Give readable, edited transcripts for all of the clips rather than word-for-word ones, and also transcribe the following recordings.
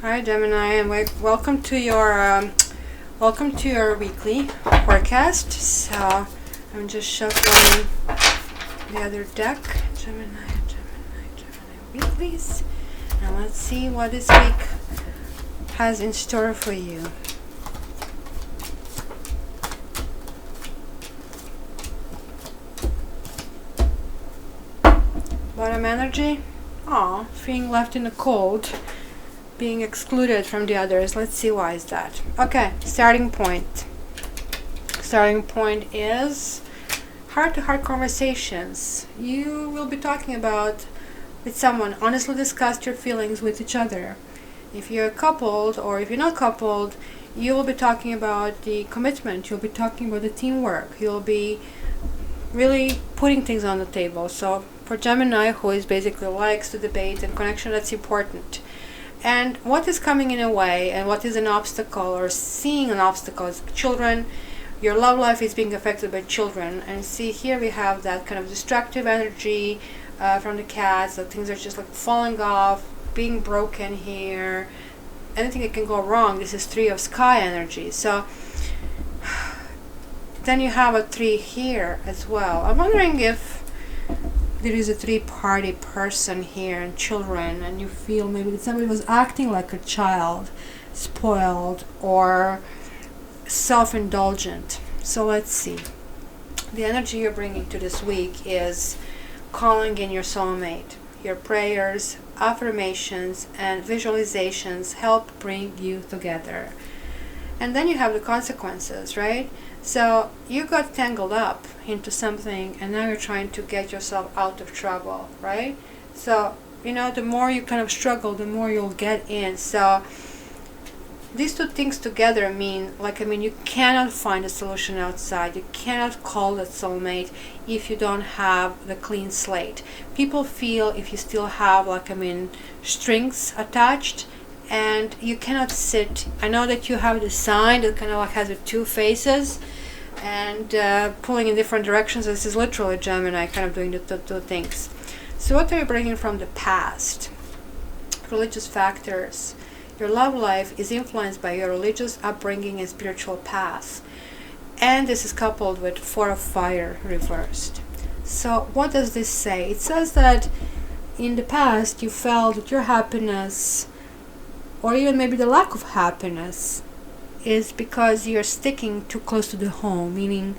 Hi Gemini, and welcome to your weekly forecast. So I'm just shuffling the other deck, Gemini weeklies, and let's see what this week has in store for you. Bottom energy, feeling left in the cold, being excluded from the others. Let's see why is that. Okay, starting point. Starting point is heart-to-heart conversations. You will be talking about with someone, honestly discuss your feelings with each other. If you're coupled or if you're not coupled, you will be talking about the commitment, you'll be talking about the teamwork, you'll be really putting things on the table. So for Gemini, who is basically likes to debate and connection, that's important. And what is coming in a way and what is an obstacle or seeing an obstacle is children. Your love life is being affected by children. And see, here we have that kind of destructive energy from the cats, that things are just like falling off, being broken here, anything that can go wrong. This is 3 of sky energy. So then you have a 3 here as well. I'm wondering if there is a 3-party person here and children, and you feel maybe that somebody was acting like a child, spoiled or self-indulgent. So let's see. The energy you're bringing to this week is calling in your soulmate. Your prayers, affirmations, and visualizations help bring you together. And then you have the consequences, right? So you got tangled up into something and now you're trying to get yourself out of trouble, right? So, the more you kind of struggle, the more you'll get in. So these two things together mean, you cannot find a solution outside. You cannot call that soulmate if you don't have the clean slate. People feel if you still have, strings attached, and you cannot sit. I know that you have the sign that kind of has the 2 faces and pulling in different directions. This is literally Gemini kind of doing the two things. So what are you bringing from the past? Religious factors. Your love life is influenced by your religious upbringing and spiritual path. And this is coupled with 4 of fire reversed. So what does this say? It says that in the past you felt that your happiness, or even maybe the lack of happiness, is because you're sticking too close to the home, meaning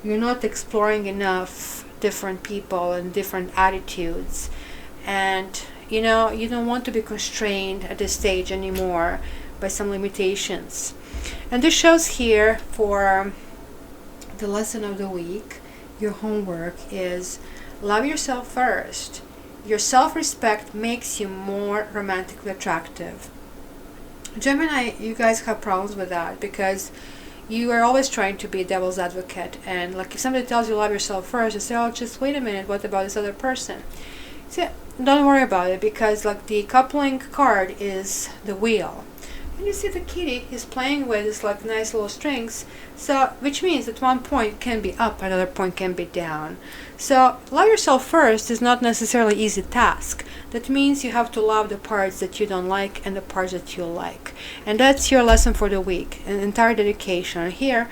you're not exploring enough different people and different attitudes. And you don't want to be constrained at this stage anymore by some limitations. And this shows here for the lesson of the week. Your homework is love yourself first. Your self-respect makes you more romantically attractive. Gemini, you guys have problems with that because you are always trying to be a devil's advocate. And if somebody tells you love yourself first, you say, oh, just wait a minute, what about this other person? See, don't worry about it, because the coupling card is the wheel. And you see the kitty is playing with this nice little strings, so which means that one point can be up, another point can be down. So love yourself first is not necessarily an easy task. That means you have to love the parts that you don't like and the parts that you like. And that's your lesson for the week, an entire dedication. Here,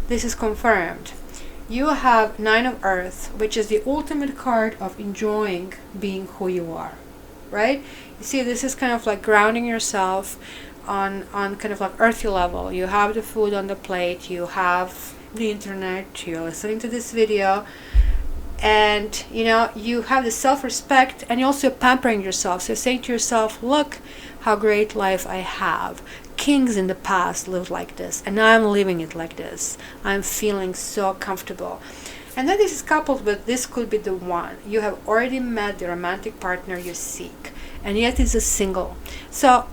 this is confirmed. You have 9 of Earth, which is the ultimate card of enjoying being who you are, right? You see, this is kind of grounding yourself on kind of earthy level. You have the food on the plate, you have the internet, you're listening to this video, and you have the self-respect, and you're also pampering yourself. So you're saying to yourself, look how great life I have. Kings in the past lived like this, and now I'm living it like this. I'm feeling so comfortable. And then this is coupled with, this could be the one. You have already met the romantic partner you seek, and yet it's a single. So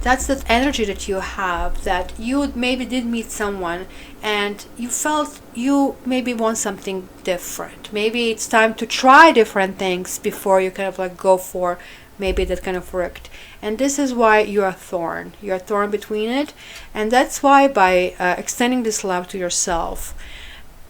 that's that energy that you have, that you maybe did meet someone and you felt you maybe want something different. Maybe it's time to try different things before you kind of go for maybe that kind of worked. And this is why you're a thorn. You're a thorn between it. And that's why by extending this love to yourself,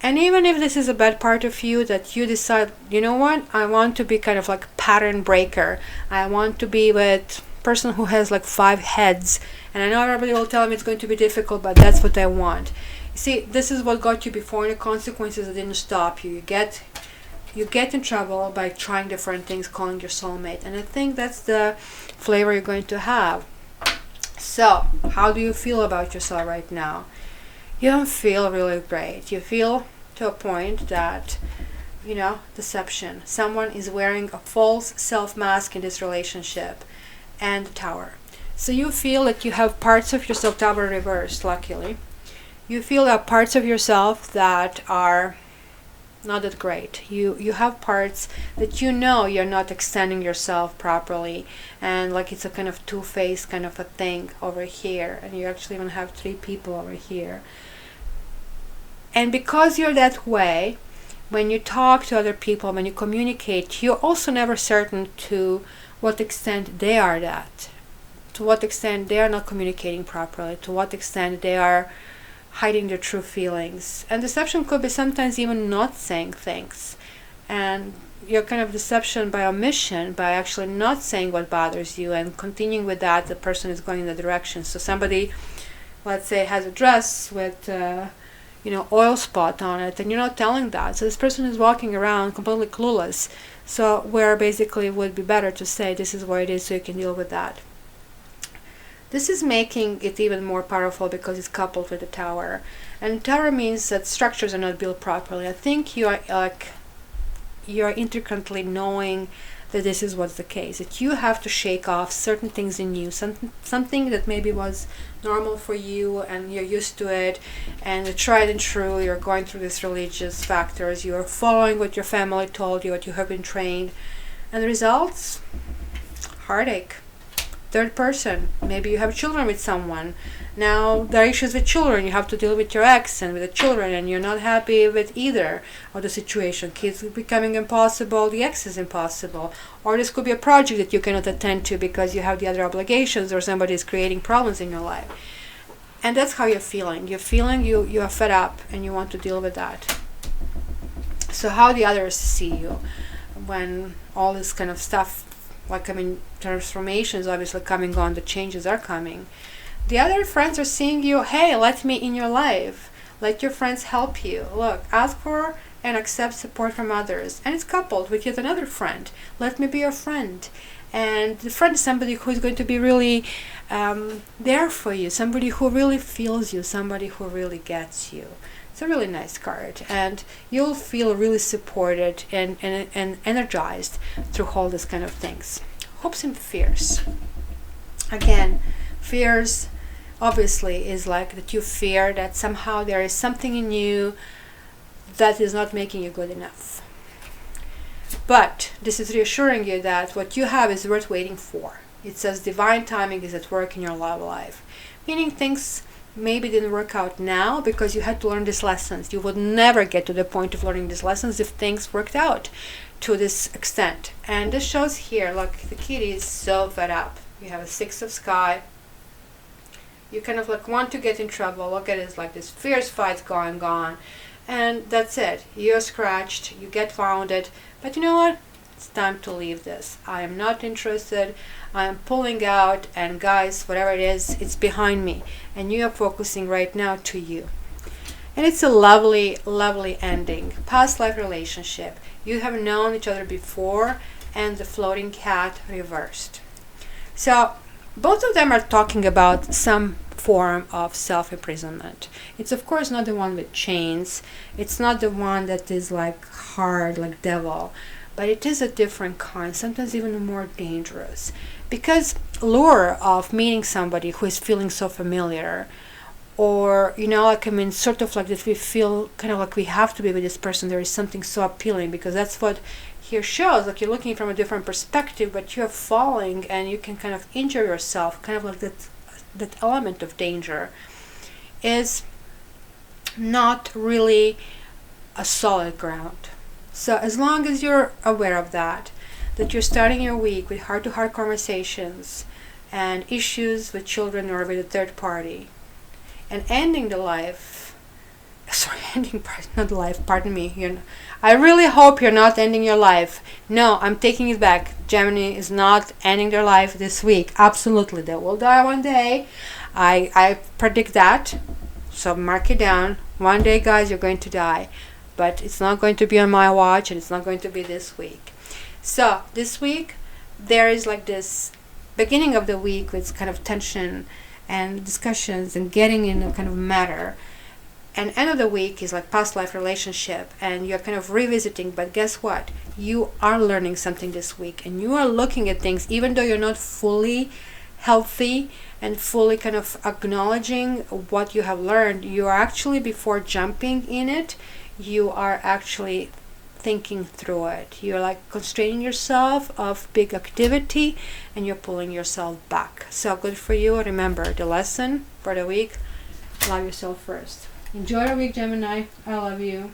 and even if this is a bad part of you that you decide, you know what, I want to be kind of pattern breaker. I want to be with person who has like 5 heads. And I know everybody will tell me it's going to be difficult, but that's what I want. You see, this is what got you before, and the consequences that didn't stop you. You get in trouble by trying different things, calling your soulmate. And I think that's the flavor you're going to have. So, how do you feel about yourself right now? You don't feel really great. You feel to a point that, deception. Someone is wearing a false self-mask in this relationship. And the Tower. So you feel that you have parts of yourself, Tower reversed, luckily. You feel that parts of yourself that are not that great. You have parts that you're not extending yourself properly, and like it's a kind of two-faced kind of a thing over here, and you actually even have 3 people over here. And because you're that way, when you talk to other people, when you communicate, you're also never certain to what extent they are that, to what extent they are not communicating properly, to what extent they are hiding their true feelings. And deception could be sometimes even not saying things. And your kind of deception by omission, by actually not saying what bothers you and continuing with that, the person is going in the direction. So somebody, let's say, has a dress with oil spot on it, and you're not telling that. So this person is walking around completely clueless. So where basically it would be better to say this is what it is so you can deal with that. This is making it even more powerful because it's coupled with the Tower. And Tower means that structures are not built properly. I think you are intricately knowing that this is what's the case, that you have to shake off certain things in you, something that maybe was normal for you and you're used to it, and the tried and true, you're going through these religious factors, you're following what your family told you, what you have been trained, and the results? Heartache. Third person, maybe you have children with someone. Now there are issues with children, you have to deal with your ex and with the children, and you're not happy with either of the situation. Kids becoming impossible, the ex is impossible. Or this could be a project that you cannot attend to because you have the other obligations, or somebody is creating problems in your life. And that's how you're feeling. You're feeling you are fed up and you want to deal with that. So how the others see you when all this kind of stuff, transformations obviously coming on, the changes are coming. The other friends are seeing you, hey, let me in your life. Let your friends help you. Look, ask for and accept support from others. And it's coupled with yet another friend. Let me be your friend. And the friend is somebody who is going to be really there for you, somebody who really feels you, somebody who really gets you. It's a really nice card, and you'll feel really supported and energized through all these kind of things. Hopes and fears. Again, fears obviously is like that you fear that somehow there is something in you that is not making you good enough. But this is reassuring you that what you have is worth waiting for. It says divine timing is at work in your love life, meaning things maybe didn't work out now because you had to learn these lessons. You would never get to the point of learning these lessons if things worked out to this extent. And this shows here, look, the kitty is so fed up. You have a 6 of sky. You kind of want to get in trouble. Look at it, it's like this fierce fight going on. And that's it. You're scratched, you get wounded. But you know what? It's time to leave this. I am not interested. I am pulling out, and guys, whatever it is, it's behind me. And you are focusing right now to you. And it's a lovely, lovely ending. Past life relationship. You have known each other before, and the floating cat reversed. So both of them are talking about some form of self-imprisonment. It's of course not the one with chains. It's not the one that is like hard, like devil. But it is a different kind, sometimes even more dangerous. Because lure of meeting somebody who is feeling so familiar, or sort of like that we feel kind of like we have to be with this person. There is something so appealing, because that's what here shows, like you're looking from a different perspective, but you're falling and you can kind of injure yourself, kind of like that element of danger is not really a solid ground. So as long as you're aware of that you're starting your week with heart-to-heart conversations and issues with children or with a third party, and ending the life sorry, not life, pardon me. I really hope you're not ending your life. No, I'm taking it back. Gemini is not ending their life this week. Absolutely, they will die one day. I predict that. So mark it down. One day, guys, you're going to die. But it's not going to be on my watch, and it's not going to be this week. So this week, there is like this beginning of the week with kind of tension and discussions and getting in a kind of matter. And end of the week is like past life relationship, and you're kind of revisiting. But guess what? You are learning something this week, and you are looking at things, even though you're not fully healthy and fully kind of acknowledging what you have learned. You are actually, before jumping in it, you are actually thinking through it. You're like constraining yourself of big activity, and you're pulling yourself back. So good for you. Remember the lesson for the week: love yourself first. Enjoy your week, Gemini. I love you.